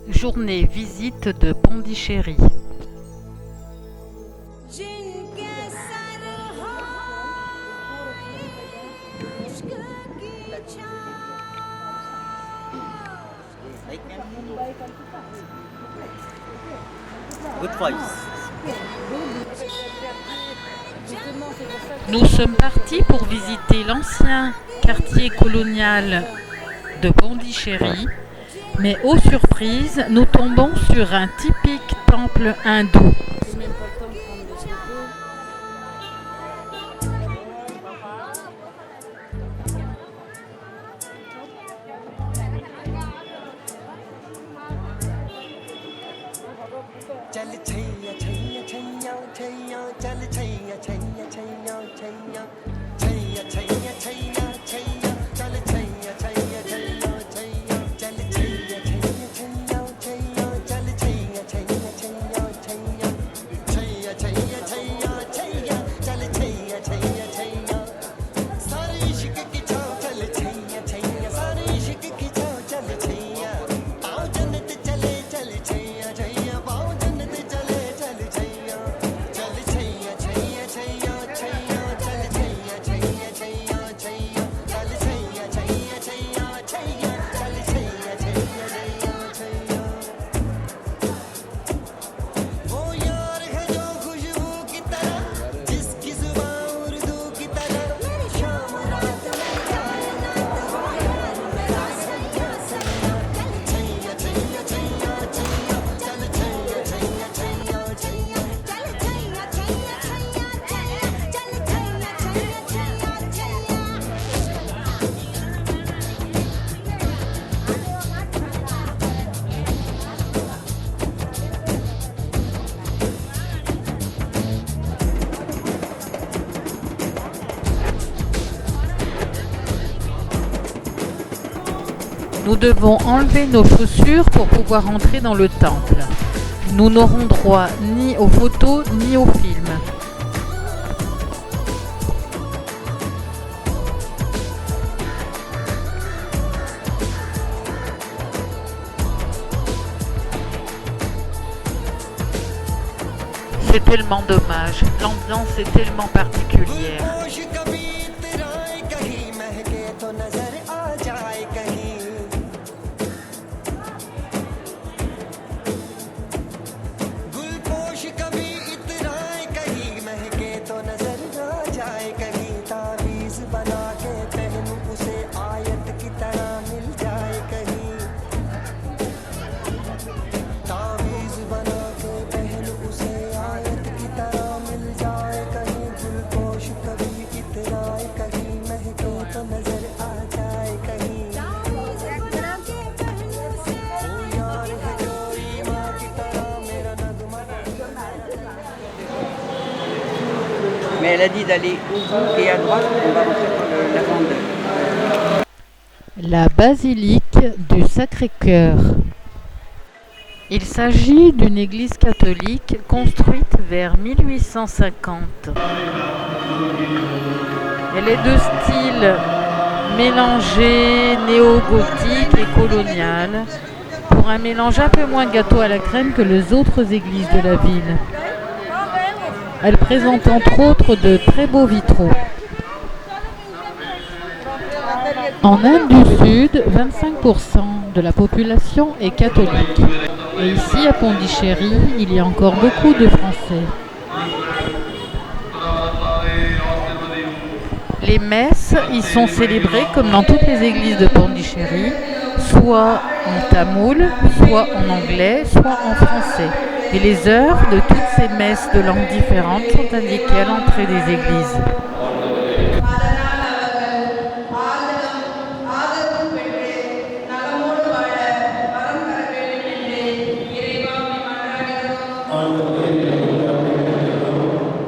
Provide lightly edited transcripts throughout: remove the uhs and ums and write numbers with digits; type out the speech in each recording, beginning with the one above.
Journée visite de Pondichéry. Good voice. Nous sommes partis pour visiter l'ancien quartier colonial de Pondichéry, mais aux surprises, nous tombons sur un typique temple hindou. Nous devons enlever nos chaussures pour pouvoir entrer dans le temple. Nous n'aurons droit ni aux photos ni aux films. C'est tellement dommage, l'ambiance est tellement particulière. Mais elle a dit d'aller au bout et à droite, on va rentrer dans la grande. La basilique du Sacré-Cœur. Il s'agit d'une église catholique construite vers 1850. Elle est de style mélangé néo-gothique et colonial, pour un mélange un peu moins gâteau à la crème que les autres églises de la ville. Elle présente entre autres de très beaux vitraux. En Inde du Sud, 25% de la population est catholique. Et ici, à Pondichéry, il y a encore beaucoup de Français. Les messes y sont célébrées comme dans toutes les églises de Pondichéry, soit en tamoul, soit en anglais, soit en français. Et les heures de toutes ces messes de langues différentes sont indiquées à l'entrée des églises.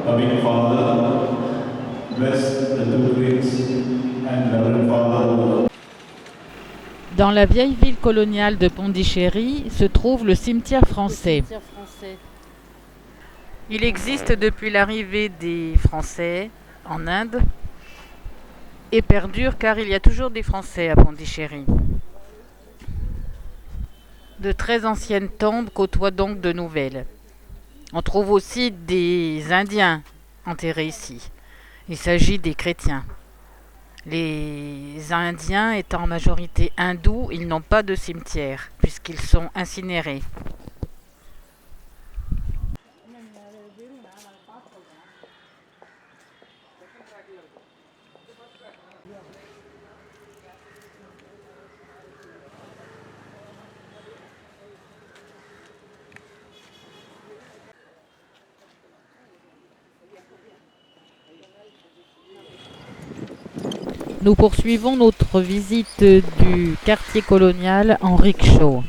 Loving Father, bless the two priests and Reverend Father. Dans la vieille ville coloniale de Pondichéry se trouve le cimetière français. Il existe depuis l'arrivée des Français en Inde et perdure car il y a toujours des Français à Pondichéry. De très anciennes tombes côtoient donc de nouvelles. On trouve aussi des Indiens enterrés ici. Il s'agit des chrétiens. Les Indiens étant en majorité hindous, ils n'ont pas de cimetière puisqu'ils sont incinérés. Nous poursuivons notre visite du quartier colonial en rickshaw.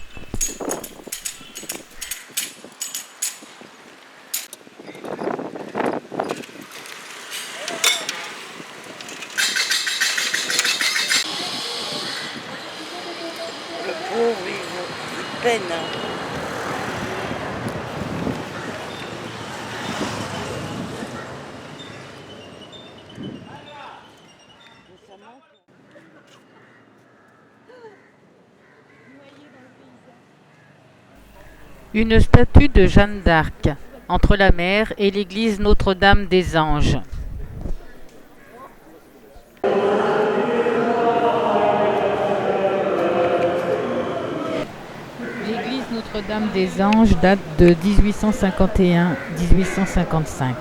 Le pauvre, il peine. Une statue de Jeanne d'Arc entre la mer et l'église Notre-Dame des Anges. L'église Notre-Dame des Anges date de 1851-1855.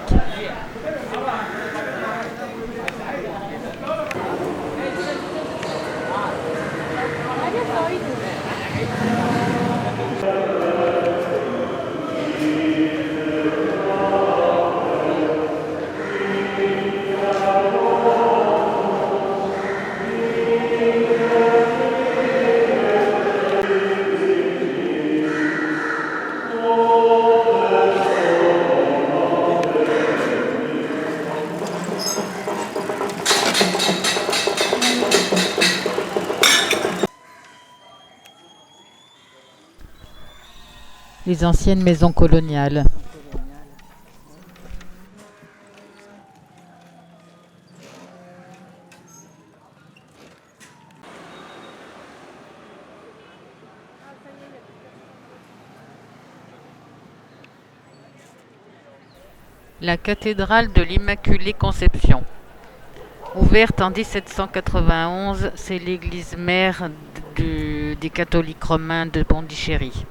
Les anciennes maisons coloniales. La cathédrale de l'Immaculée Conception. Ouverte en 1791, c'est l'église mère des catholiques romains de Pondichéry.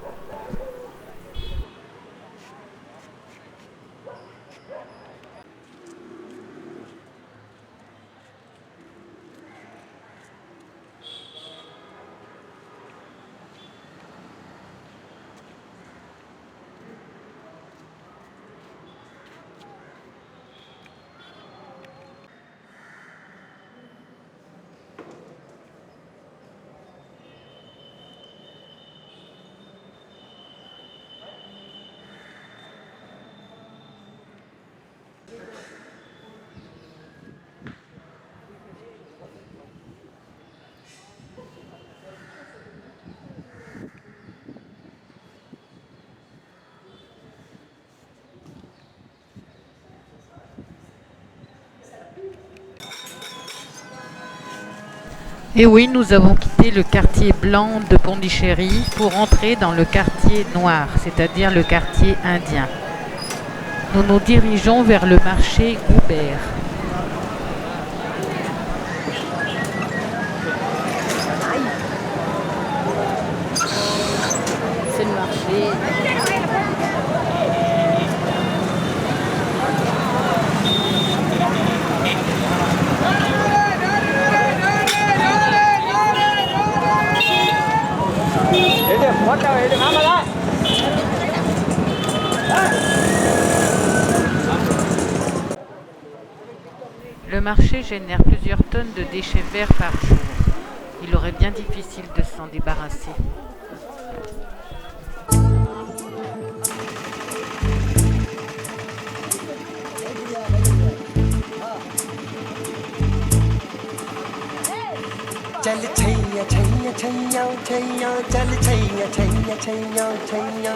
Et oui, nous avons quitté le quartier blanc de Pondichéry pour entrer dans le quartier noir, c'est-à-dire le quartier indien. Nous nous dirigeons vers le marché Goubert. C'est le marché. Le marché génère plusieurs tonnes de déchets verts par jour. Il aurait bien difficile de s'en débarrasser. चल छैया छैया छैया छैया चल छैया छैया छैया छैया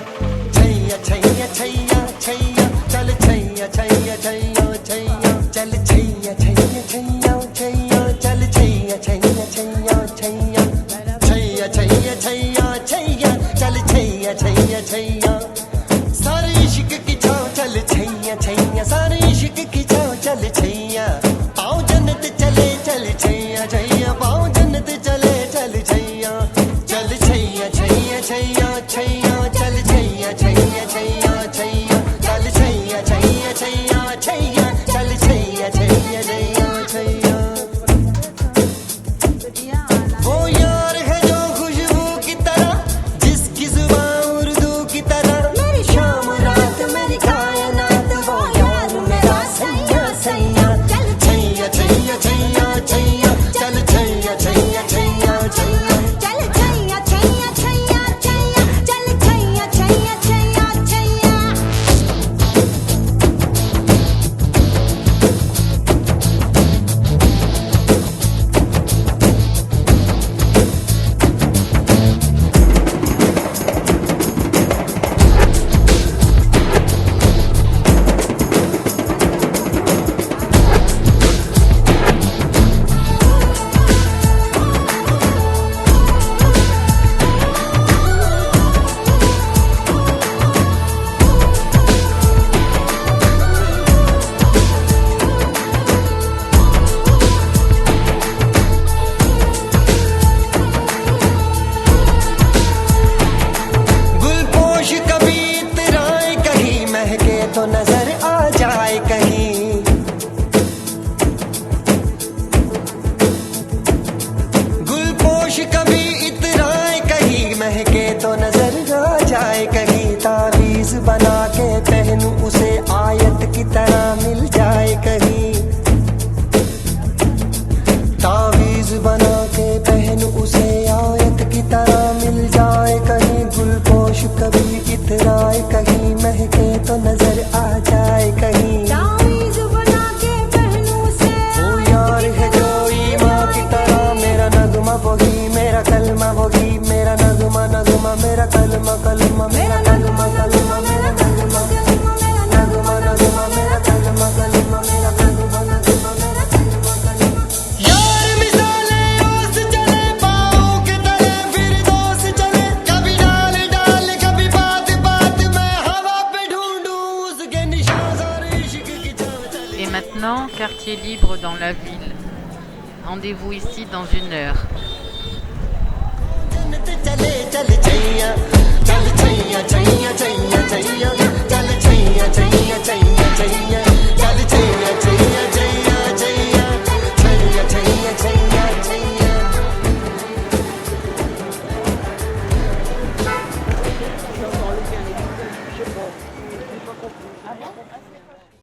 छैया छैया छैया छैया चल छैया छैया छैया छैया चल छैया छैया छैया छैया चल छैया छैया छैया छैया छैया छैया छैया छैया चल छैया छैया सारे इश्क की छाव चल छैया छैया सारे इश्क की छाव चल छैया पाँव जन्नत चले चल छैया छैया पाँव जन्नत चले चल छैया चल छैया छैया छैया छैया चल छैया छैया छैया छैया चल छैया छैया छैया छैया चल छैया छैया छैया छैया वो यार है जो खुशबू की तरह जिसकी जुबान उर्दू की तरह मेरी शाम रात मेरी कायनात वो यार मेरा सैया सैया चल छैया छैया छैया छैया चल छैया छैया छैया छैया चल छैया छैया छैया छैया चल छैया छैया छैया छैया गुलपोश कभी इतराए कहीं महके तो नजर आ जाए कहीं गुलपोश कभी इतराए कहीं महके तो नजर आ जाए कहीं तावीज बना के पहनूं उसे आयत की तरह मिल जाए कहीं तावीज बना के पहनूं उसे आयत की तरह मिल जाए कहीं गुलपोश कभी इतराए कहीं महके तो नजर आ जाए कहीं तावीज़ बना के पहनूं से वो यार है जो ईमान की तरह मेरा नगमा वही मेरा कलमा वही मेरा नगमा नगमा मेरा कलमा कलमा मेरा नगमा कलमा मेरा नगमा नगमा नगमा मेरा कलमा कलमा मेरा नगमा नगमा मेरा कलमा कलमा यार मिसाले ओस चले पाँव के तले फिर दोस्त चले कभी डाल डाल कभी बात बात में हवा पे ढूंढूं उसके निशान और इश्क की छाव चले Et maintenant, quartier libre dans la ville. Rendez-vous ici dans 1 heure. जन्नत चले चल छैया चल छैया छैया छैया छैया चल छैया छैया छैया छैया चल छैया छैया छैया छैया छैया छैया छैया छैया Ah bon?